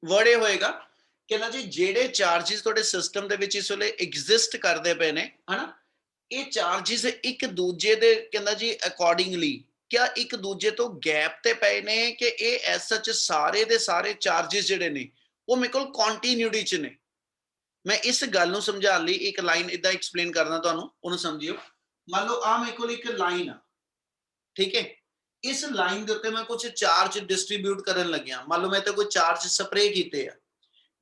Word ये होएगा कि ना जी जेडे चार्जेस तुहाडे सिस्टम दे विच इस वेले एग्जिस्ट करदे पे ने है ना, ये चार्जेस एक दूजे दे कहंदा जी अकॉर्डिंगली क्या एक दूजे तो गैप ते पए ने कि ये एज सच सारे दे सारे चार्जेस जिहड़े ने वो मेरे कोल कंटिन्यूटी च ने। मैं इस गल नूं समझाउण लई एक लाइन इदां एक्सप्लेन करना तुहानूं, ओनूं समझिओ। मान लो आ मेरे कोल एक लाइन आ, ठीक है, इस लाइन के उत्ते मैं कुछ चार्ज डिस्ट्रीब्यूट करन लग्या, मान लो मैं तो कोई चार्ज स्प्रे कीते आ,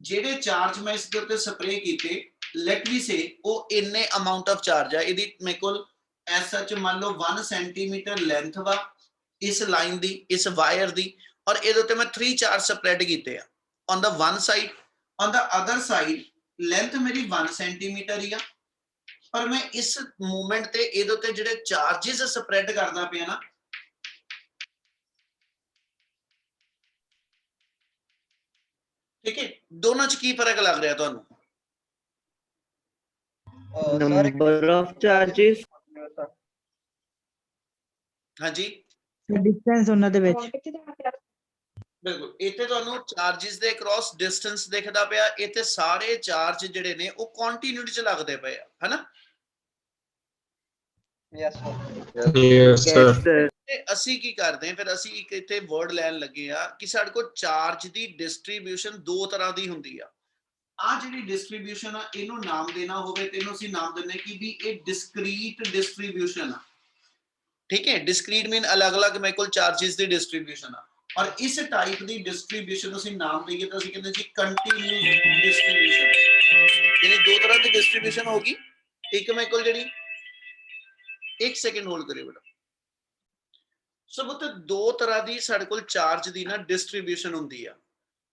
जेडे चार्ज मैं इसके उत्ते स्प्रे कीते लेट मी से वो इन्ने अमाउंट ऑफ चार्ज है, इहदी मेरे कोल एज सच मान लो 1 सेंटीमीटर लेंथ वा इस लाइन दी, इस वायर दी, और इहदे उत्ते मैं 3 चार्ज स्प्रेड कीते आ on the one side, on the other side length मेरी 1 सेंटीमीटर ही आ, पर मैं इस मूवमेंट ते इहदे उत्ते जिहड़े चार्जेस स्प्रेड करदा पिया ना, ठीक है, दोनों च की फर्क लग रहा तुहानूं? सर नंबर ऑफ चार्जेस, हाँ जी डिस्टेंस ਉਹਨਾਂ ਦੇ ਵਿੱਚ बिल्कुल, इत्थे तुहानूं चार्जेस दे क्रॉस डिस्टेंस दिखदा पिया, इत्थे सारे चार्ज जिहड़े ने वो कंटिन्यूटी च लगदे पए आ, है ना? Yes Yes, sir. सर ਤੇ ਅਸੀਂ ਕੀ ਕਰਦੇ ਹਾਂ ਫਿਰ, ਅਸੀਂ ਇੱਕ ਇੱਥੇ ਵਰਡ ਲੈਣ ਲੱਗੇ ਆ ਕਿ ਸਾਡੇ ਕੋਲ ਚਾਰਜ ਦੀ ਡਿਸਟ੍ਰੀਬਿਊਸ਼ਨ ਦੋ ਤਰ੍ਹਾਂ ਦੀ ਹੁੰਦੀ ਆ। ਆ ਜਿਹੜੀ ਡਿਸਟ੍ਰੀਬਿਊਸ਼ਨ ਆ ਇਹਨੂੰ ਨਾਮ ਦੇਣਾ ਹੋਵੇ ਤੇ ਇਹਨੂੰ ਅਸੀਂ ਨਾਮ ਦਿੰਨੇ ਕਿ ਵੀ ਇਹ ਡਿਸਕ੍ਰੀਟ ਡਿਸਟ੍ਰੀਬਿਊਸ਼ਨ ਆ। ठीक है, डिस्क्रीट मीन अलग अलग मेरे को चार्जेस की डिस्ट्रीब्यूशन आ, और इस टाइप की डिस्ट्रीब्यूशन ਅਸੀਂ ਨਾਮ ਦੇਈਏ ਤਾਂ ਅਸੀਂ ਕਹਿੰਦੇ ਜੀ ਕੰਟੀਨਿਊਸ डिस्ट्रीब्यूशन। यानी दो तरह की डिस्ट्रीब्यूशन होगी, एक मेरे को ਜਿਹੜੀ, एक सेकंड होल्ड करिए बेटा। सो पुੱਤ दो तरह की ਸਾਡੇ ਕੋਲ ਚਾਰਜ ਦੀ ਨਾ डिस्ट्रीब्यूशन ਹੁੰਦੀ ਆ,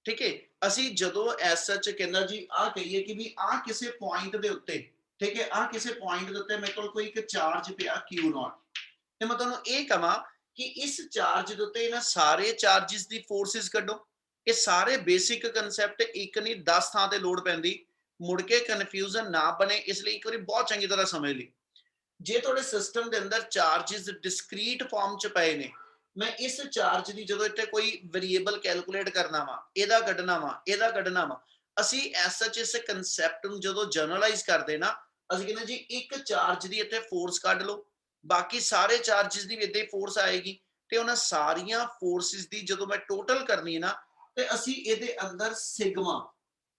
ठीक है। ਅਸੀਂ ਜਦੋਂ ਐਸ ਸੱਚ ਕਹਿੰਦਾ ਜੀ ਆ ਕਹੀਏ ਕਿ ਵੀ ਆ ਕਿਸੇ ਪੁਆਇੰਟ ਦੇ ਉੱਤੇ, ठीक है, ਆ ਕਿਸੇ ਪੁਆਇੰਟ ਦੇ ਉੱਤੇ ਮੇਰੇ ਕੋਲ ਕੋਈ ਇੱਕ ਚਾਰਜ ਪਿਆ Q0, ਤੇ ਮੈਂ ਤੁਹਾਨੂੰ ਇਹ ਕਹਾਂ ਕਿ ਇਸ ਚਾਰਜ ਦੇ ਉੱਤੇ ਇਹਨਾਂ ਸਾਰੇ ਚਾਰजेस ਦੀ ਫੋਰਸਿਸ ਕੱਢੋ। ਇਹ ਸਾਰੇ ਬੇਸਿਕ ਕਨਸੈਪਟ ਇੱਕ ਨਹੀਂ 10 ਥਾਂ ਤੇ ਲੋਡ ਪੈਂਦੀ, ਮੁੜ ਕੇ ਕਨਫਿਊਜ਼ਨ ਨਾ ਬਣੇ, ਇਸ ਲਈ ਇੱਕ ਵਾਰੀ ਬਹੁਤ ਚੰਗੀ ਤਰ੍ਹਾਂ ਸਮਝ ਲਈ। ਜੇ ਤੁਹਾਡੇ ਸਿਸਟਮ ਦੇ ਅੰਦਰ ਚਾਰजेस ਡਿਸਕ੍ਰੀਟ ਫਾਰਮ ਚ ਪਏ ਨੇ, ਮੈਂ ਇਸ ਚਾਰਜ ਦੀ ਜਦੋਂ ਇੱਥੇ ਕੋਈ ਵੇਰੀਏਬਲ ਕੈਲਕੂਲੇਟ ਕਰਨਾ ਵਾ, ਇਹਦਾ ਕੱਢਣਾ ਵਾ, ਇਹਦਾ ਕੱਢਣਾ ਵਾ, ਅਸੀਂ ਐਸ ਸੱਚ ਇਸ ਕਨਸੈਪਟ ਨੂੰ ਜਦੋਂ ਜਨਰਲਾਈਜ਼ ਕਰਦੇ ਨਾ, ਅਸੀਂ ਕਹਿੰਦੇ ਜੀ ਇੱਕ ਚਾਰਜ ਦੀ ਇੱਥੇ ਫੋਰਸ ਕੱਢ ਲਓ, बाकी सारे चार्जेस की भी इदां ही फोर्स आएगी, ते उन्हां सारियां फोर्सेस दी जदों मैं टोटल करनी है ना, ते असीं इहदे अंदर सिग्मा,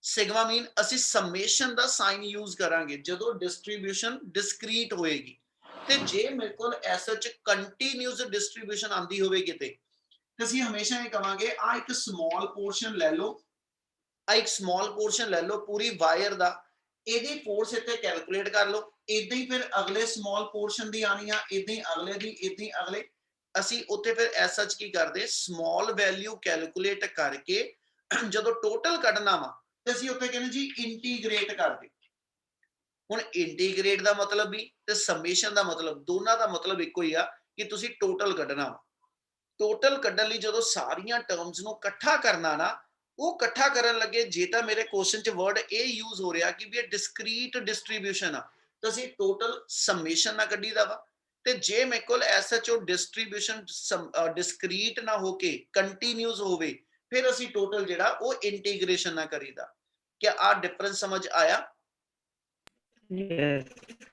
सिग्मा मीन असीं समेशन दा साइन यूज करांगे जदों डिस्ट्रीब्यूशन डिस्क्रीट होएगी। ते जे मेरे कोल ऐसा च कंटीन्यूअस डिस्ट्रीब्यूशन आंदी होवे किते, ते असीं हमेशा ये कहांगे आ एक स्मॉल पोर्शन ले लो, आ एक स्मॉल पोर्शन ले लो पूरी वायर दा, ਇਹਦੀ ਫੋਰਸ ਇੱਥੇ ਕੈਲਕੂਲੇਟ ਕਰ ਲਓ, ਇਦਾਂ ਹੀ ਫਿਰ ਅਗਲੇ ਸਮਾਲ ਪੋਰਸ਼ਨ ਦੀ ਆਣੀ ਆ, ਇਦਾਂ ਹੀ ਅਗਲੇ ਦੀ, ਇਦਾਂ ਹੀ ਅਗਲੇ। ਅਸੀਂ ਉੱਥੇ ਫਿਰ ਐਸ ਸੱਚ ਕੀ ਕਰਦੇ, ਸਮਾਲ ਵੈਲਿਊ ਕੈਲਕੂਲੇਟ ਕਰਕੇ ਜਦੋਂ ਟੋਟਲ ਕੱਢਣਾ ਵਾ ਤੇ ਅਸੀਂ ਉੱਥੇ ਕਹਿੰਦੇ ਜੀ ਇੰਟੀਗ੍ਰੇਟ ਕਰ ਦੇ। ਹੁਣ ਇੰਟੀਗ੍ਰੇਟ ਦਾ ਮਤਲਬ ਵੀ ਤੇ ਸਮੇਸ਼ਨ ਦਾ ਮਤਲਬ, ਦੋਨਾਂ ਦਾ ਮਤਲਬ ਇੱਕੋ ਹੀ ਆ ਕਿ ਤੁਸੀਂ ਟੋਟਲ ਕੱਢਣਾ ਵਾ। ਟੋਟਲ ਕੱਢਣ ਲਈ ਜਦੋਂ ਸਾਰੀਆਂ ਟਰਮਸ ਨੂੰ ਇਕੱਠਾ ਕਰਨਾ ਨਾ, ਉਹ ਇਕੱਠਾ ਕਰਨ ਲੱਗੇ ਜੇ ਤਾਂ ਮੇਰੇ ਕੁਐਸਚਨ ਚ ਵਰਡ ਇਹ ਯੂਜ਼ ਹੋ ਰਿਹਾ ਕਿ ਵੀ ਇਹ ਡਿਸਕ੍ਰੀਟ ਡਿਸਟ੍ਰੀਬਿਊਸ਼ਨ ਆ, ਤਾਂ ਅਸੀਂ ਟੋਟਲ ਸਮੇਸ਼ਨ ਨਾ ਕੱਢੀਦਾ ਵਾ। ਤੇ ਜੇ ਮੇਰੇ ਕੋਲ S H O distribution discrete ਨਾ ਹੋ ਕੇ ਕੰਟੀਨਿਊਸ ਹੋਵੇ, ਫਿਰ ਅਸੀਂ ਟੋਟਲ ਜਿਹੜਾ ਉਹ ਇੰਟੀਗ੍ਰੇਸ਼ਨ ਨਾ ਕਰੀਦਾ। ਕਿ ਆ ਡਿਫਰੈਂਸ ਸਮਝ ਆਇਆ? Yes,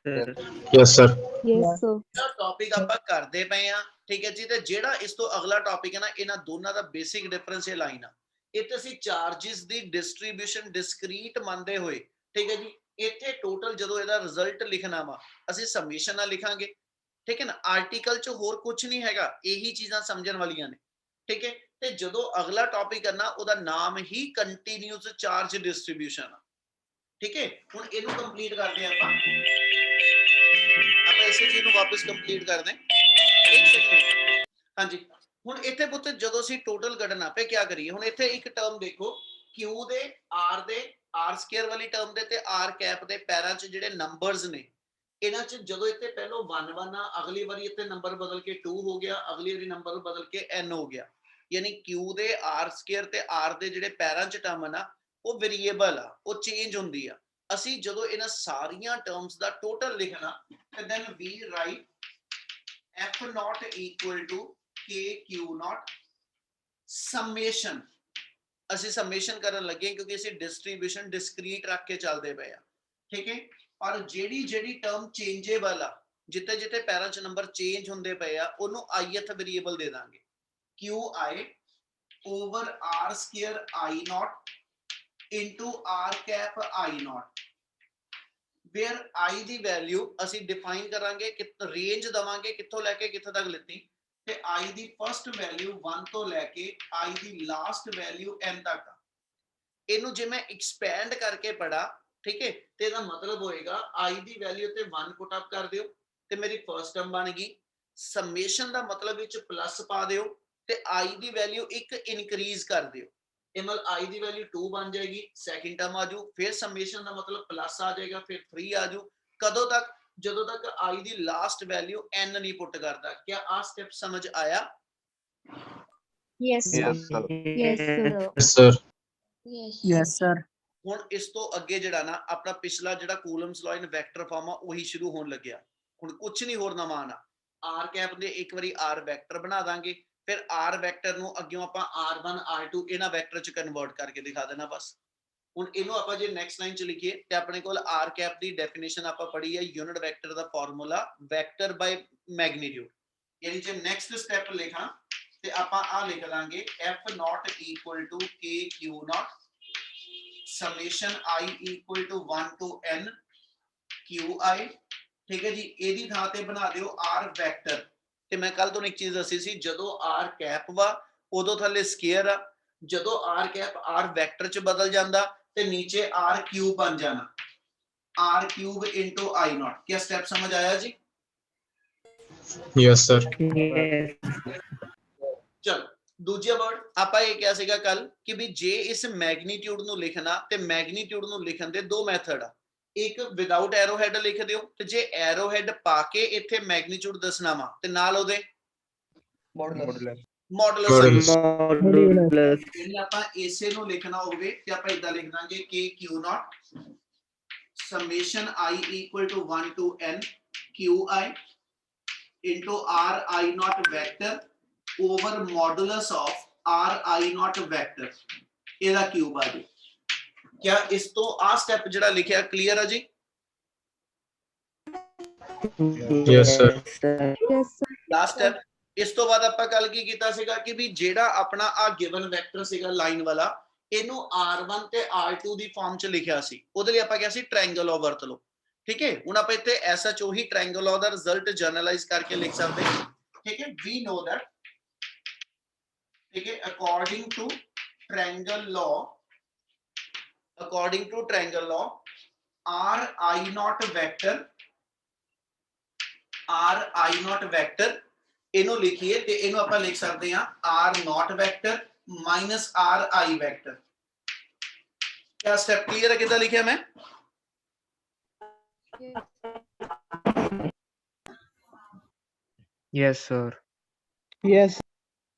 sir. Yes, sir. Topic ਆਪਾਂ ਕਰਦੇ ਪਏ ਆ, ਠੀਕ ਹੈ ਜੀ। ਤੇ ਜਿਹੜਾ ਇਸ ਤੋਂ ਅਗਲਾ ਟੌਪਿਕ ਹੈ ਨਾ, ਇਹਨਾਂ ਦੋਨਾਂ ਦਾ ਬੇਸਿਕ ਡਿਫਰੈਂਸ ਇਹ ਲਾਈਨ ਆ। ਇੱਥੇ ਅਸੀਂ ਚਾਰजेस ਦੀ ਡਿਸਟ੍ਰੀਬਿਊਸ਼ਨ ਡਿਸਕ੍ਰੀਟ ਮੰਨਦੇ ਹੋਏ, ਠੀਕ ਹੈ ਜੀ, ਇੱਥੇ ਟੋਟਲ ਜਦੋਂ ਇਹਦਾ ਰਿਜ਼ਲਟ ਲਿਖਣਾ ਵਾ ਅਸੀਂ ਸਮੇਸ਼ਨ ਨਾਲ ਲਿਖਾਂਗੇ, ਠੀਕ ਹੈ ਨਾ। ਆਰਟੀਕਲ ਚ ਹੋਰ ਕੁਝ ਨਹੀਂ ਹੈਗਾ, ਇਹੀ ਚੀਜ਼ਾਂ ਸਮਝਣ ਵਾਲੀਆਂ ਨੇ, ਠੀਕ ਹੈ। ਤੇ ਜਦੋਂ ਅਗਲਾ ਟੌਪਿਕ ਕਰਨਾ ਉਹਦਾ ਨਾਮ ਹੀ ਕੰਟੀਨਿਊਸ ਚਾਰਜ ਡਿਸਟ੍ਰੀਬਿਊਸ਼ਨ ਆ, ਠੀਕ ਹੈ। ਹੁਣ ਇਹਨੂੰ ਕੰਪਲੀਟ ਕਰਦੇ ਆਪਾਂ ਇਸੇ ਚੀਜ਼ ਨੂੰ ਵਾਪਸ ਕੰਪਲੀਟ ਕਰਦੇ। ਇੱਕ ਸੈਕਿੰਡ, ਹਾਂਜੀ। ਹੁਣ ਇੱਥੇ ਪੁੱਤ ਜਦੋਂ ਅਸੀਂ ਟੋਟਲ ਕੱਢਣਾ ਪਏ ਕੀ ਕਰੀਏ, ਹੁਣ ਇੱਥੇ ਇੱਕ ਟਰਮ ਦੇਖੋ Q ਦੇ R ਸਕੁਅਰ ਵਾਲੀ ਟਰਮ ਦੇ ਤੇ R ਕੈਪ ਦੇ ਪੈਰਾਂ 'ਚ ਜਿਹੜੇ ਨੰਬਰਸ ਨੇ, ਇਹਨਾਂ 'ਚ ਜਦੋਂ ਇੱਥੇ ਪਹਿਲੋਂ 1 1 ਆ, ਅਗਲੀ ਵਾਰੀ ਇੱਥੇ ਨੰਬਰ ਬਦਲ ਕੇ 2 ਹੋ ਗਿਆ, ਅਗਲੀ ਵਾਰੀ ਨੰਬਰ ਬਦਲ ਕੇ n ਹੋ ਗਿਆ। ਯਾਨੀ Q ਦੇ R ਸਕੁਅਰ ਤੇ R ਦੇ ਜਿਹੜੇ ਪੈਰਾਂ 'ਚ ਟਰਮ ਆ ਨਾ, ਉਹ ਵੇਰੀਏਬਲ ਆ, ਉਹ ਚੇਂਜ ਹੁੰਦੀ ਆ। ਅਸੀਂ ਜਦੋਂ ਇਹਨਾਂ ਸਾਰੀਆਂ ਟਰਮਸ ਦਾ ਟੋਟਲ ਲਿਖਣਾ, ਤੇ then we write F naught equal to K Q naught summation ਅਸੀਂ ਸਮੇਸ਼ਨ ਕਰਨ ਲੱਗੇ क्योंकि ਅਸੀਂ डिस्ट्रीब्यूशन डिस्क्रीट रख के चलते पे आ, ठीक है। पर ਜਿਹੜੀ टर्म चेंजेबल आ, जिते जिते पैरां च नंबर चेंज होंदे पे आ, ਉਹਨੂੰ ith variable they Dange qi over r square I naught into r cap I naught, where I the value ਅਸੀਂ डिफाइन करांगे कि रेंज दवांगे कित्थों लैके कित्थे तक लिती, ਤੇ I ਦੀ फर्स्ट वैल्यू 1 ਤੋਂ ਲੈ ਕੇ I the last value n तक। ਇਹਨੂੰ ਜੇ ਮੈਂ एक्सपैंड करके पढ़ा, ठीक है, ਤੇ ਇਹਦਾ मतलब ਹੋਏਗਾ I ਦੀ वैल्यू ਤੇ 1 पुट अप कर दियो ਤੇ मेरी फर्स्ट टर्म बन गई। समेशन ਦਾ मतलब ਵਿੱਚ प्लस पा दियो ਤੇ I ਦੀ वैल्यू एक इंक्रीज कर दियो, ਇਹ ਨਾਲ I ਦੀ वैल्यू 2 बन जाएगी, सेकंड टर्म आ जाऊ, फिर समेशन ਦਾ मतलब प्लस आ जाएगा, फिर 3 आ जाऊ। कदों तक? ਜਦੋਂ तक I the last value n नहीं पुट करता। क्या आ स्टेप समझ आया? Yes, sir. Yes, sir. Yes, sir. Yes, sir. Yes, sir. ਹੁਣ ਇਸ ਤੋਂ ਅੱਗੇ ਜਿਹੜਾ ਨਾ ਆਪਣਾ ਪਿਛਲਾ ਜਿਹੜਾ ਕੂਲਮਸ ਲਾਅ ਇਨ ਵੈਕਟਰ ਫਾਰਮ ਆ ਉਹੀ ਸ਼ੁਰੂ ਹੋਣ ਲੱਗਿਆ। ਹੁਣ ਕੁਝ ਨਹੀਂ ਹੋਰ ਨਵਾਂ ਆਣਾ। ਆਰ ਕੈਪ ਦੇ ਇੱਕ ਵਾਰੀ ਆਰ ਵੈਕਟਰ ਬਣਾ ਦਾਂਗੇ, ਫਿਰ ਆਰ ਵੈਕਟਰ ਨੂੰ ਅੱਗਿਓਂ ਆਪਾਂ r1 r2 ਇਹਨਾਂ ਵੈਕਟਰ ਚ ਕਨਵਰਟ ਕਰਕੇ ਦਿਖਾ ਦੇਣਾ ਬਸ। ਹੁਣ ਇਹਨੂੰ ਆਪਾਂ ਜੇ ਨੈਕਸਟ ਲਾਈਨ ਚ ਲਿਖੀਏ ਤੇ ਆਪਣੇ ਕੋਲ ਆਰ ਕੈਪ ਦੀ ਡੈਫੀਨੇਸ਼ਨ ਆਪਾਂ ਪੜ੍ਹੀ ਹੈ, ਯੂਨਿਟ ਵੈਕਟਰ ਦਾ ਫਾਰਮੂਲਾ ਵੈਕਟਰ ਬਾਈ ਮੈਗਨੀਟਿਊਡ। ਯਾਨੀ ਜੇ ਨੈਕਸਟ ਸਟੈਪ ਲਿਖਾਂ ਤੇ ਆਪਾਂ ਆ ਲਿਖ ਲਾਂਗੇ f not equal to k q not summation I equal to 1 to n qi, ठीक है जी। ਇਹਦੀ ਥਾਂ ਤੇ ਬਣਾ ਦਿਓ r ਵੈਕਟਰ। ਤੇ ਮੈਂ ਕੱਲ ਤੁਹਾਨੂੰ ਇੱਕ ਚੀਜ਼ ਦੱਸੀ ਸੀ, ਜਦੋਂ r ਕੈਪ ਵਾ ਉਦੋਂ ਥੱਲੇ ਸਕੁਅਰ ਆ, ਜਦੋਂ r ਕੈਪ r ਵੈਕਟਰ ਚ ਬਦਲ ਜਾਂਦਾ ਤੇ ਨੀਚੇ r ਕਿਊਬ ਬਣ ਜਾਣਾ, r cube into I naught। क्या स्टेप समझ आया जी? Yes, sir. चलो दूजा वर्ड ਆਪਾਂ ਇਹ ਕਿਹਾ ਸੀਗਾ ਕੱਲ ਕਿ ਵੀ ਜੇ ਇਸ ਮੈਗਨੀਟਿਊਡ ਨੂੰ ਲਿਖਣਾ ਤੇ ਮੈਗਨੀਟਿਊਡ ਨੂੰ ਲਿਖਣ ਦੇ ਦੋ ਮੈਥਡ ਆ, ਇੱਕ ਵਿਦਆਊਟ ਐਰੋ ਹੈਡ ਲਿਖ ਦਿਓ ਤੇ ਜੇ ਐਰੋ ਹੈਡ ਪਾ ਕੇ ਇੱਥੇ ਮੈਗਨੀਟਿਊਡ ਦੱਸਣਾ ਵਾ ਤੇ ਨਾਲ ਉਹਦੇ ਮੋਡੂਲਸ। ਜੇ ਆਪਾਂ ਇਸੇ ਨੂੰ ਲਿਖਣਾ ਹੋਵੇ ਤੇ ਆਪਾਂ ਇਦਾਂ ਲਿਖ ਦਾਂਗੇ k q naught summation I equal to 1 to n qi into r I naught vector over modulus of r I naught vector, ਇਹਦਾ ਕਿਊਬ ਆ ਜੀ। क्या इस तो आ स्टेप ਜਿਹੜਾ ਲਿਖਿਆ ਕਲੀਅਰ ਆ ਜੀ? Yes, sir. Yes, sir. Last step. ਇਸ ਤੋਂ ਬਾਅਦ ਆਪਾਂ ਕੱਲ ਕੀ ਕੀਤਾ ਸੀਗਾ ਕਿ ਵੀ ਜਿਹੜਾ ਆਪਣਾ ਆ ਗਿਵਨ ਵੈਕਟਰ ਸੀਗਾ ਲਾਈਨ ਵਾਲਾ, ਇਹਨੂੰ r1 ਤੇ r2 ਦੀ ਫਾਰਮ ਚ ਲਿਖਿਆ ਸੀ, ਉਹਦੇ ਲਈ ਆਪਾਂ ਕਿਹਾ ਸੀ ਟ੍ਰਾਇੰਗਲ ਲਾਅ ਵਰਤ ਲਓ, ਠੀਕ ਹੈ। ਹੁਣ ਆਪਾਂ ਇੱਥੇ ਐਸਐਚ ਉਹੀ ਟ੍ਰਾਇੰਗਲ ਲਾਅ ਦਾ ਰਿਜ਼ਲਟ ਜਨਰਲਾਈਜ਼ ਕਰਕੇ ਲਿਖ ਸਕਦੇ ਹਾਂ, ਠੀਕ ਹੈ। ਵੀ ਨੋ ਦੈਟ, ਠੀਕ ਹੈ, according to triangle law, according to triangle law r I naught vector ਇਹਨੂੰ ਲਿਖੀਏ ਤੇ ਇਹਨੂੰ ਆਪਾਂ ਲਿਖ ਸਕਦੇ ਹਾਂ r naught vector minus r I vector। क्या स्टेप क्लियर है? कितना लिखा मैं? Yes, sir. Yes.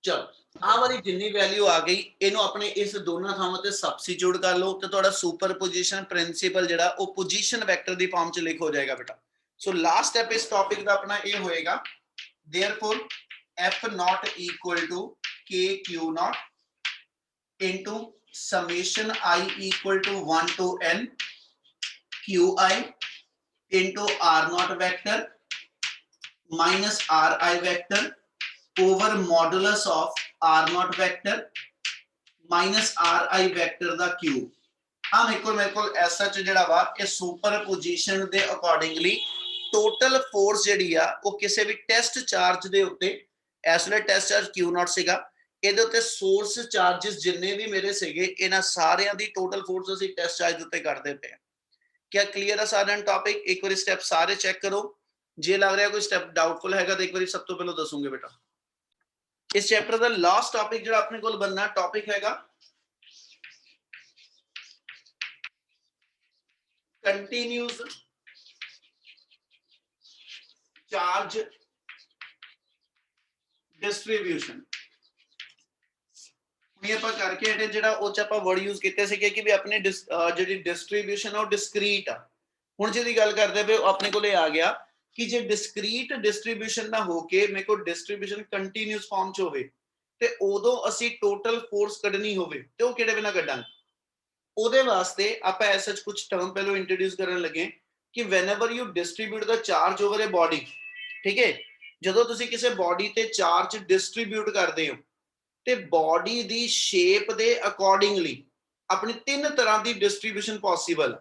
चलो ਆ ਵਾਲੀ ਜਿੰਨੀ ਵੈਲਿਊ ਆ ਗਈ ਇਹਨੂੰ ਆਪਣੇ ਇਸ ਦੋਨਾਂ ਥਾਵਾਂ ਤੇ ਸਬਸਟੀਟਿਊਟ ਕਰ ਲਓ ਤੇ ਤੁਹਾਡਾ ਸੁਪਰਪੋਜੀਸ਼ਨ ਪ੍ਰਿੰਸੀਪਲ ਜਿਹੜਾ ਉਹ ਪੋਜੀਸ਼ਨ ਵੈਕਟਰ ਦੀ ਫਾਰਮ ਚ ਲਿਖ ਹੋ ਜਾਏਗਾ ਬੇਟਾ। ਸੋ ਲਾਸਟ ਸਟੈਪ ਇਸ ਟੌਪਿਕ ਦਾ ਆਪਣਾ ਇਹ ਹੋਏਗਾ, therefore f not equal to k q not into summation I equal to 1 to n qi into r naught vector minus r I vector over modulus of r naught vector minus r I vector the cube. ਆ ਮੇਰੇ ਕੋਲ ਐਸਾ ਚ ਜਿਹੜਾ ਵਾ ਇਹ ਸੁਪਰਪੋਜੀਸ਼ਨ ਦੇ accordingly total force ਜਿਹੜੀ ਆ ਉਹ ਕਿਸੇ ਵੀ ਟੈਸਟ ਚਾਰਜ ਦੇ ਉੱਤੇ, ਇਸ ਵੇਲੇ ਟੈਸਟ ਚਾਰਜ Q0 ਸੀਗਾ, ਇਹਦੇ ਉੱਤੇ ਸੋਰਸ ਚਾਰजेस ਜਿੰਨੇ ਵੀ ਮੇਰੇ ਸੀਗੇ ਇਹਨਾਂ ਸਾਰਿਆਂ ਦੀ ਟੋਟਲ ਫੋਰਸ ਅਸੀਂ ਟੈਸਟ ਚਾਰਜ ਦੇ ਉੱਤੇ ਕੱਢਦੇ ਪਏ ਆ। क्या क्लियर है सारा टॉपिक? एक बार स्टेप सारे चेक करो, जे लग रहा है कोई स्टेप डाउटफुल हैगा तो एक बार सब तो पहले दसूंगे बेटा। इस चैप्टर का लास्ट टॉपिक जो अपने को बनना टॉपिक हैगा कंटिन्यूस चार्ज डिस्ट्रीब्यूशन। ये ਆਪਾਂ ਕਰਕੇ ਹਟੇ ਜਿਹੜਾ ਉਹ ਚ ਆਪਾਂ ਵਰਡ ਯੂਜ਼ ਕੀਤੇ ਸੀਗੇ ਕਿ ਵੀ ਆਪਣੀ ਜਿਹੜੀ ਡਿਸਟ੍ਰੀਬਿਊਸ਼ਨ ਉਹ ਡਿਸਕ੍ਰੀਟ ਆ। ਹੁਣ ਜਿਹਦੀ ਗੱਲ ਕਰਦੇ ਪਏ ਆਪਣੇ ਕੋਲੇ ਆ ਗਿਆ ਕਿ ਜੇ ਡਿਸਕ੍ਰੀਟ ਡਿਸਟ੍ਰੀਬਿਊਸ਼ਨ ਨਾ ਹੋ ਕੇ ਮੇਰੇ ਕੋਲ ਡਿਸਟ੍ਰੀਬਿਊਸ਼ਨ ਕੰਟੀਨਿਊਸ ਫਾਰਮ ਚ ਹੋਵੇ ਤੇ ਉਦੋਂ ਅਸੀਂ ਟੋਟਲ ਫੋਰਸ ਕੱਢਣੀ ਹੋਵੇ ਤੇ ਉਹ ਕਿਹੜੇ ਬਿਨਾਂ ਕੱਢਾਂਗੇ? ਉਹਦੇ ਵਾਸਤੇ ਆਪਾਂ ਐਸਾ ਕੁਝ ਟਰਮ ਪਹਿਲਾਂ ਇੰਟਰੋਡਿਊਸ ਕਰਨ ਲੱਗੇ ਕਿ whenever you distribute the charge over a body, ਠੀਕ ਹੈ, ਜਦੋਂ ਤੁਸੀਂ ਕਿਸੇ ਬੋਡੀ ਤੇ ਚਾਰਜ ਡਿਸਟ੍ਰੀਬਿਊਟ ਕਰਦੇ ਹੋ ਤੇ ਬੋਡੀ ਦੀ ਸ਼ੇਪ ਦੇ ਅਕੋਰਡਿੰਗਲੀ ਆਪਣੀ ਤਿੰਨ ਤਰ੍ਹਾਂ ਦੀ distribution possible.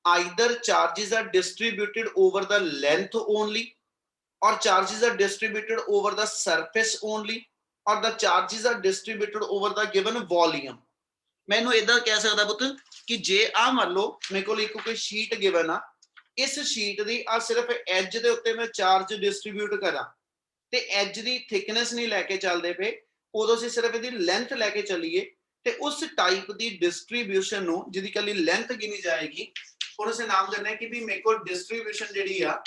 Either charges are distributed over the length only, or charges are distributed over the surface only, or the charges are distributed over the given volume। ਮੈਨੂੰ ਇਦਾਂ ਕਹਿ ਸਕਦਾ ਪੁੱਤ ਕਿ ਜੇ ਆ ਮੰਨ ਲਓ ਮੇਰੇ ਕੋਲ ਇੱਕ ਕੋਈ ਸ਼ੀਟ ਗਿਵਨ ਆ, ਇਸ ਸ਼ੀਟ ਦੀ ਆ ਸਿਰਫ ਐਜ ਦੇ ਉੱਤੇ ਮੈਂ ਚਾਰਜ ਡਿਸਟ੍ਰੀਬਿਊਟ ਕਰਾਂ ਤੇ ਐਜ ਦੀ ਥਿਕਨੈਸ ਨਹੀਂ ਲੈ ਕੇ ਚੱਲਦੇ ਪਏ, ਉਦੋਂ ਅਸੀਂ ਸਿਰਫ ਇਹਦੀ ਲੈਂਥ ਲੈ ਕੇ ਚੱਲੀਏ ਤੇ ਉਸ ਟਾਈਪ ਦੀ ਡਿਸਟ੍ਰੀਬਿਊਸ਼ਨ ਨੂੰ ਜਿਹਦੀ ਕੱਲੀ ਲੈਂਥ ਗਿਣੀ ਜਾਏਗੀ ਉਹਨੂੰ ਅਸੀਂ ਨਾਮ ਦਿੰਦੇ ਕਿ ਵੀ ਮੇਰੇ ਕੋਲ ਡਿਸਟ੍ਰੀਬਿਊਸ਼ਨ ਜਿਹੜੀ ਆ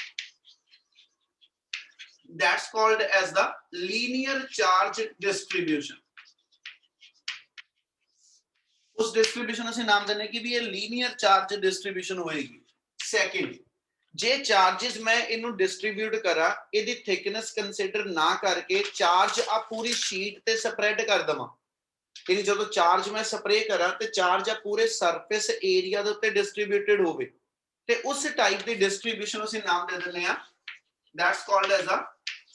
that's called as the linear charge distribution। उस डिस्ट्रीब्यूशन ਅਸੀਂ ਨਾਮ ਦਿੰਦੇ ਕਿ ਵੀ ਇਹ ਲੀਨੀਅਰ ਚਾਰਜ ਡਿਸਟ੍ਰੀਬਿਊਸ਼ਨ ਹੋਏਗੀ। ਸੈਕਿੰਡ, ਜੇ ਚਾਰजेस ਮੈਂ ਇਹਨੂੰ ਡਿਸਟ੍ਰੀਬਿਊਟ ਕਰਾਂ ਇਹਦੀ ਥਿਕਨੈਸ ਕੰਸੀਡਰ ਨਾ ਕਰਕੇ ਚਾਰਜ ਆ ਪੂਰੀ ਸ਼ੀਟ ਤੇ ਸਪਰੈਡ ਕਰ ਦਵਾਂ, ਯਾਨੀ ਜਦੋਂ ਚਾਰਜ ਮੈਂ ਸਪਰੇ ਕਰਾਂ ਤੇ ਚਾਰਜ ਆ ਪੂਰੇ ਸਰਫੇਸ ਏਰੀਆ ਦੇ ਉੱਤੇ ਡਿਸਟ੍ਰੀਬਿਊਟਡ ਹੋਵੇ ਤੇ ਉਸ ਟਾਈਪ ਦੀ ਡਿਸਟ੍ਰੀਬਿਊਸ਼ਨ ਅਸੀਂ ਨਾਮ ਦੇ ਦਿੰਦੇ ਆ that's called as a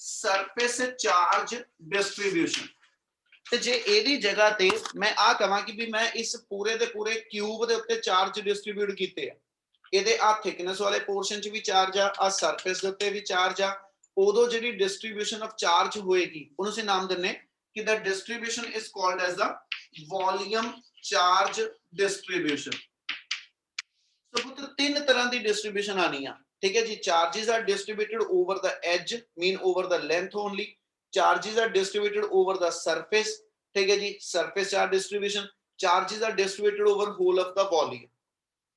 surface charge distribution। ਤੇ ਜੇ ਇਹਦੀ ਜਗ੍ਹਾ ਤੇ ਮੈਂ ਆ ਕਹਾਂ ਕਿ ਵੀ ਮੈਂ ਇਸ ਪੂਰੇ ਦੇ ਪੂਰੇ ਕਿਊਬ ਦੇ ਉੱਤੇ ਚਾਰਜ ਡਿਸਟ੍ਰੀਬਿਊਟ ਕੀਤੇ ਆ, ਇਹਦੇ ਆ ਥਿਕਨੈਸ ਵਾਲੇ ਪੋਰਸ਼ਨ 'ਚ ਵੀ ਚਾਰਜ ਆ ਸਰਫੇਸ ਦੇ ਉੱਤੇ ਵੀ ਚਾਰਜ ਆ, ਉਦੋਂ ਜਿਹੜੀ ਡਿਸਟ੍ਰੀਬਿਊਸ਼ਨ ਆਫ ਚਾਰਜ ਹੋਏਗੀ ਉਹਨੂੰ ਅਸੀਂ ਨਾਮ ਦਿੰਨੇ ਕਿ the distribution is called as the volume charge distribution। ਸੋ ਪੁੱਤ ਤਿੰਨ ਤਰ੍ਹਾਂ ਦੀ ਡਿਸਟ੍ਰੀਬਿਊਸ਼ਨ ਆਣੀ ਆ, ठीक है जी। Charges are distributed over the edge, mean over the length only. Charges are distributed over the surface, ठीक है जी, surface charge distribution. Charges are distributed over whole of the volume,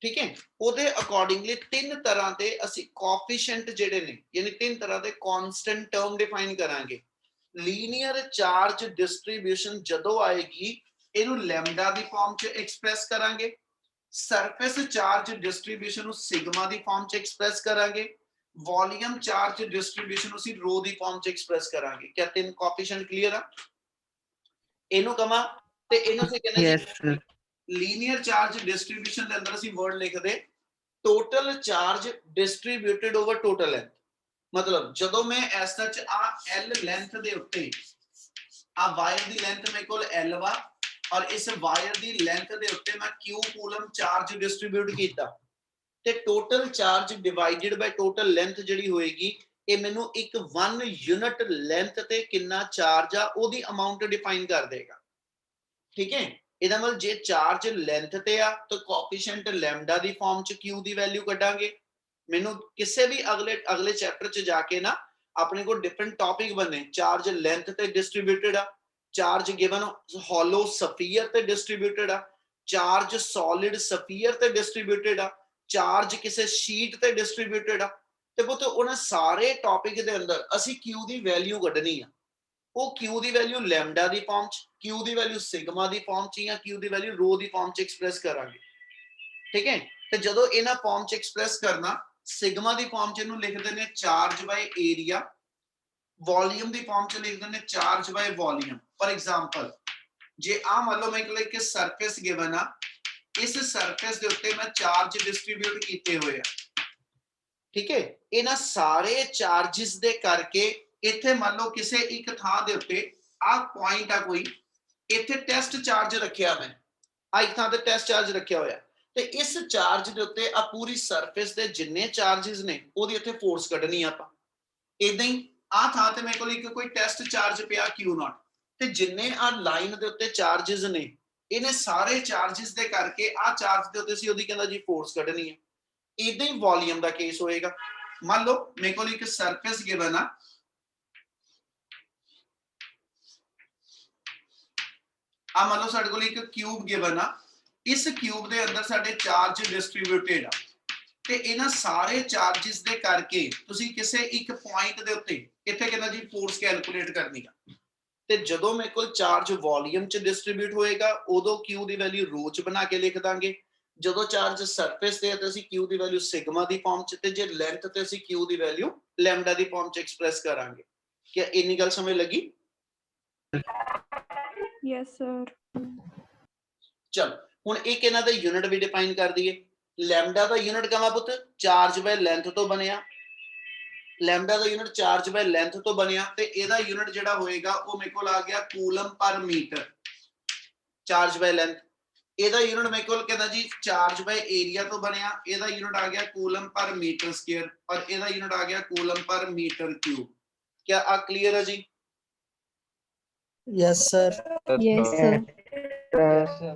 ठीक है। ਉਹਦੇ ਅਕੋਰਡਿੰਗਲੀ ਤਿੰਨ ਤਰ੍ਹਾਂ ਦੇ ਅਸੀਂ ਕੋਐਫੀਸ਼ੀਐਂਟ ਜਿਹੜੇ ਨੇ ਯਾਨੀ ਤਿੰਨ ਤਰ੍ਹਾਂ ਦੇ ਕਨਸਟੈਂਟ ਟਰਮ ਡਿਫਾਈਨ ਕਰਾਂਗੇ। ਲੀਨੀਅਰ ਚਾਰਜ ਡਿਸਟ੍ਰੀਬਿਊਸ਼ਨ ਜਦੋਂ ਆਏਗੀ ਇਹਨੂੰ ਲੈਮਡਾ ਦੀ ਫਾਰਮ 'ਚ ਐਕਸਪ੍ਰੈਸ ਕਰਾਂਗੇ, ਸਰਫੇਸ ਚਾਰਜ ਡਿਸਟ੍ਰੀਬਿਊਸ਼ਨ ਨੂੰ ਸਿਗਮਾ ਦੀ ਫਾਰਮ 'ਚ ਐਕਸਪ੍ਰੈਸ ਕਰਾਂਗੇ, ਵੋਲੀਅਮ ਚਾਰਜ ਡਿਸਟ੍ਰੀਬਿਊਸ਼ਨ ਨੂੰ ਅਸੀਂ ਰੋ ਦੀ ਫਾਰਮ 'ਚ ਐਕਸਪ੍ਰੈਸ ਕਰਾਂਗੇ। ਕਿਆ ਤਿੰਨ ਕੋਐਫੀਸ਼ੀਐਂਟ ਕਲੀਅਰ ਆ? ਇਹਨੂੰ ਕਮਾ ਤੇ ਇਹਨੂੰ ਅਸੀਂ ਕਹਿੰਦੇ Yes, sir. Linear charge distribution ਦੇ ਅੰਦਰ ਅਸੀਂ ਵਰਡ ਲਿਖਦੇ total charge distributed over total length. ਮਤਲਬ ਜਦੋਂ ਮੈਂ ਐਸ ਸੱਚ ਆ ਐਲ ਲੈਂਥ ਦੇ ਉੱਤੇ ਆ ਵਾਇਰ ਦੀ ਲੈਂਥ ਮੇਰੇ ਕੋਲ ਐਲ ਵਾ और इस वायर दी लेंथ दे उत्ते मैं q कूलम चार्ज डिस्ट्रीब्यूट कीता ते total charge divided by total length जिहड़ी होएगी ये मैनू एक 1 यूनिट लेंथ ते कितना चार्ज आ ओदी अमाउंट डिफाइन कर देगा, ठीक है। ਇਹਦਾ ਮਤਲਬ ਜੇ ਚਾਰਜ ਲੈਂਥ ਤੇ ਆ ਤਾਂ ਕੋਐਫੀਸ਼ੀਐਂਟ ਲੈਮਡਾ ਦੀ ਫਾਰਮ ਚ q ਦੀ ਵੈਲਿਊ ਕੱਢਾਂਗੇ। ਮੈਨੂੰ ਕਿਸੇ ਵੀ ਅਗਲੇ ਚੈਪਟਰ ਚ ਜਾ ਕੇ ਨਾ ਆਪਣੇ ਕੋਲ ਡਿਫਰੈਂਟ ਟੌਪਿਕ ਬਣੇ ਚਾਰਜ ਲੈਂਥ ਤੇ ਡਿਸਟ੍ਰੀਬਿਊਟਡ ਆ, ਚਾਰਜ ਗਿਵਨ ਹੋਲੋ ਸਫੀਅਰ ਤੇ ਡਿਸਟ੍ਰੀਬਿਊਟਡ ਆ, ਚਾਰਜ ਸੋਲਿਡ ਸਫੀਅਰ ਤੇ ਡਿਸਟ੍ਰੀਬਿਊਟਡ ਆ, ਚਾਰਜ ਕਿਸੇ ਸ਼ੀਟ ਤੇ ਡਿਸਟ੍ਰੀਬਿਊਟਡ ਆ ਤੇ ਪੁੱਤ ਉਹਨਾਂ ਸਾਰੇ ਟੌਪਿਕ ਦੇ ਅੰਦਰ ਅਸੀਂ q ਦੀ ਵੈਲਿਊ ਕੱਢਣੀ ਆ। ਉਹ q ਦੀ ਵੈਲਿਊ ਲੈਮਡਾ ਦੀ ਫਾਰਮ ਚ, q ਦੀ ਵੈਲਿਊ ਸਿਗਮਾ ਦੀ ਫਾਰਮ ਚ ਜਾਂ q ਦੀ ਵੈਲਿਊ ਰੋ ਦੀ ਫਾਰਮ ਚ ਐਕਸਪ੍ਰੈਸ ਕਰਾਂਗੇ, ਠੀਕ ਹੈ। ਤੇ ਜਦੋਂ ਇਹਨਾਂ ਫਾਰਮ ਚ ਐਕਸਪ੍ਰੈਸ ਕਰਨਾ ਸਿਗਮਾ ਦੀ ਫਾਰਮ ਚ ਇਹਨੂੰ ਲਿਖਦੇ ਨੇ ਚਾਰਜ ਬਾਈ ਏਰੀਆ, वॉल्यूम दी फॉर्म च लिख देने charge by volume. For example जे आ मान लो मैं एक सरफेस गिवन आ, इस सरफेस दे उत्ते मैं चार्ज डिस्ट्रीब्यूट कीते हुए आ, ठीक है। इना सारे चार्जेस दे करके इथे मान लो किसे एक थां दे उत्ते आ पॉइंट आ कोई इथे टेस्ट चार्ज रखिया मैं आ एक थां ते टेस्ट चार्ज रखिया होया ते इस चार्ज दे उत्ते आ पूरी सरफेस दे जिन्ने चार्जेस ने ओदी इथे फोर्स कढनी आ। आपां इदां ही ਆ ਥਾਂ ਤੇ ਮੇਰੇ ਕੋਲ ਇੱਕ ਕੋਈ ਟੈਸਟ ਚਾਰਜ ਪਿਆ Q0 ਤੇ ਜਿੰਨੇ ਆ ਲਾਈਨ ਦੇ ਉੱਤੇ ਚਾਰजेस ਨੇ ਇਹਨੇ ਸਾਰੇ ਚਾਰजेस ਦੇ ਕਰਕੇ ਆ ਚਾਰਜ ਦੇ ਉੱਤੇ ਸੀ ਉਹਦੀ ਕਹਿੰਦਾ ਜੀ ਫੋਰਸ ਕੱਢਣੀ ਹੈ। ਇਦਾਂ ਹੀ ਵੋਲਿਊਮ ਦਾ ਕੇਸ ਹੋਏਗਾ। ਮੰਨ ਲਓ ਮੇਰੇ ਕੋਲ ਇੱਕ ਸਰਫੇਸ ਗਿਵਨ ਆ, ਆ ਮੰਨ ਲਓ ਸਾਡੇ ਕੋਲ ਇੱਕ ਕਿਊਬ ਗਿਵਨ ਆ, ਇਸ ਕਿਊਬ ਦੇ ਅੰਦਰ ਸਾਡੇ ਚਾਰਜ ਡਿਸਟ੍ਰੀਬਿਊਟਡ ਆ ਤੇ ਇਹਨਾਂ ਸਾਰੇ ਚਾਰजेस ਦੇ ਕਰਕੇ ਤੁਸੀਂ ਕਿਸੇ ਇੱਕ ਪੁਆਇੰਟ ਦੇ ਉੱਤੇ ਇੱਥੇ ਕਹਿੰਦਾ ਜੀ ਫੋਰਸ ਕੈਲਕੂਲੇਟ ਕਰਨੀ ਆ ਤੇ ਜਦੋਂ ਮੇਰੇ ਕੋਲ ਚਾਰਜ ਵੋਲਿਊਮ ਚ ਡਿਸਟ੍ਰੀਬਿਊਟ ਹੋਏਗਾ ਉਦੋਂ q ਦੀ ਵੈਲਿਊ ਰੋ ਚ ਬਣਾ ਕੇ ਲਿਖ ਦਾਂਗੇ। ਜਦੋਂ ਚਾਰਜ ਸਰਫੇਸ ਤੇ ਹੈ ਤਾਂ ਅਸੀਂ q ਦੀ ਵੈਲਿਊ ਸਿਗਮਾ ਦੀ ਫਾਰਮ ਚ ਤੇ ਜੇ ਲੈਂਥ ਤੇ ਅਸੀਂ q ਦੀ ਵੈਲਿਊ ਲੈਮਡਾ ਦੀ ਫਾਰਮ ਚ ਐਕਸਪ੍ਰੈਸ ਕਰਾਂਗੇ। ਕੀ ਇੰਨੀ ਗੱਲ ਸਮਝ ਲੱਗੀ? Yes, sir. ਚਲ ਹੁਣ ਇੱਕ ਇਹਨਾਂ ਦਾ ਯੂਨਿਟ ਵੀ ਡਿਫਾਈਨ ਕਰ ਦਈਏ। ਲੈਮਡਾ ਦਾ ਯੂਨਿਟ ਕਹਾਂ ਪੁੱਤ ਚਾਰਜ ਬਾਈ ਲੈਂਥ ਤੋਂ ਬਣਿਆ। ਲੈਮਡਾ ਦਾ ਯੂਨਿਟ ਚਾਰਜ ਬਾਈ ਲੈਂਥ ਤੋਂ ਬਣਿਆ ਤੇ ਇਹਦਾ ਯੂਨਿਟ ਜਿਹੜਾ ਹੋਏਗਾ ਉਹ ਮੇਰੇ ਕੋਲ ਆ ਗਿਆ ਕੂਲਮ ਪਰ ਮੀਟਰ ਚਾਰਜ ਬਾਈ ਲੈਂਥ। ਇਹਦਾ ਯੂਨਿਟ ਮੇਰੇ ਕੋਲ ਕਹਿੰਦਾ ਜੀ ਚਾਰਜ ਬਾਈ ਏਰੀਆ ਤੋਂ ਬਣਿਆ। ਇਹਦਾ ਯੂਨਿਟ ਆ ਗਿਆ ਕੂਲਮ ਪਰ ਮੀਟਰ ਸਕੁਅਰ ਔਰ ਇਹਦਾ ਯੂਨਿਟ ਆ ਗਿਆ ਕੂਲਮ ਪਰ ਮੀਟਰ ਕਿਊਬ। क्या आ क्लियर है जी? Yes, sir. Yes, sir. Yes, sir.